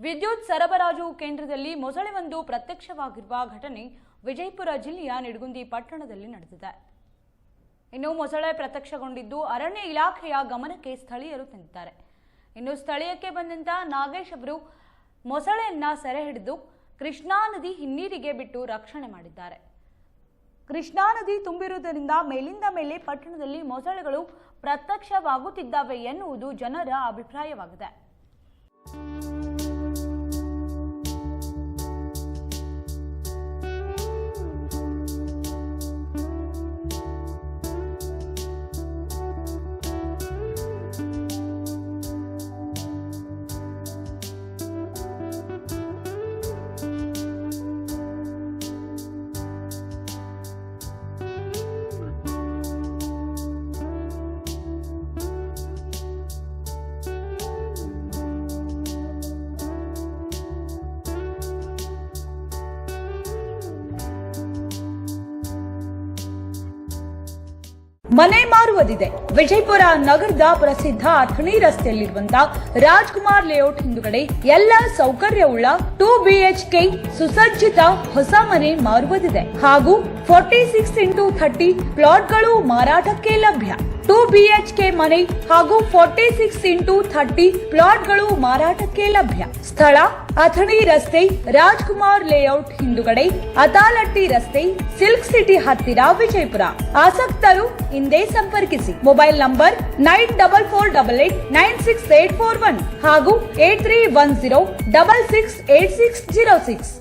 ವಿದ್ಯುತ್ ಸರಬರಾಜು ಕೇಂದ್ರದಲ್ಲಿ ಮೊಸಳೆಯೊಂದು ಪ್ರತ್ಯಕ್ಷವಾಗಿರುವ ಘಟನೆ ವಿಜಯಪುರ ಜಿಲ್ಲೆಯ ನಿಡಗುಂದಿ ಪಟ್ಟಣದಲ್ಲಿ ನಡೆದಿದೆ. ಇನ್ನು ಮೊಸಳೆ ಪ್ರತ್ಯಕ್ಷಗೊಂಡಿದ್ದು ಅರಣ್ಯ ಇಲಾಖೆಯ ಗಮನಕ್ಕೆ ಸ್ಥಳೀಯರು ತಂದಿದ್ದಾರೆ. ಇನ್ನು ಸ್ಥಳೀಯಕ್ಕೆ ಬಂದಂತ ನಾಗೇಶ್ ಅವರು ಮೊಸಳೆಯನ್ನ ಸೆರೆ ಹಿಡಿದು ಕೃಷ್ಣಾ ನದಿ ಹಿನ್ನೀರಿಗೆ ಬಿಟ್ಟು ರಕ್ಷಣೆ ಮಾಡಿದ್ದಾರೆ. ಕೃಷ್ಣಾ ನದಿ ತುಂಬಿರುವುದರಿಂದ ಮೇಲಿಂದ ಮೇಲೆ ಪಟ್ಟಣದಲ್ಲಿ ಮೊಸಳೆಗಳು ಪ್ರತ್ಯಕ್ಷವಾಗುತ್ತಿದ್ದಾವೆ ಎನ್ನುವುದು ಜನರ ಅಭಿಪ್ರಾಯವಾಗಿದೆ. ಮನೆ ಮಾರುವುದಿದೆ. ವಿಜಯಪುರ ನಗರದ ಪ್ರಸಿದ್ಧ ಅಥಣಿ ರಸ್ತೆಯಲ್ಲಿರುವಂತಹ ರಾಜ್ಕುಮಾರ್ ಲೇಔಟ್ ಹಿಂದುಗಡೆ ಎಲ್ಲ ಸೌಕರ್ಯವುಳ್ಳ 2 BHK ಸುಸಜ್ಜಿತ ಹೊಸ ಮನೆ ಮಾರುವುದಿದೆ ಹಾಗೂ 46x30 ಪ್ಲಾಟ್ಗಳು ಮಾರಾಟಕ್ಕೆ ಲಭ್ಯ. 2 BHK ಮನೆ ಹಾಗೂ 46x30 ಪ್ಲಾಟ್ಗಳು ಮಾರಾಟಕ್ಕೆ ಲಭ್ಯ. ಸ್ಥಳ ಅಥಣಿ ರಸ್ತೆ, ರಾಜ್ಕುಮಾರ್ ಲೇಔಟ್ ಹಿಂದುಗಡೆ, ಅತಾಲಟ್ಟಿ ರಸ್ತೆ, ಸಿಲ್ಕ್ ಸಿಟಿ ಹತ್ತಿರ, ವಿಜಯಪುರ. ಆಸಕ್ತರು ಹಿಂದೆ ಸಂಪರ್ಕಿಸಿ. ಮೊಬೈಲ್ ನಂಬರ್ 9448896841 ಹಾಗೂ 8310668606.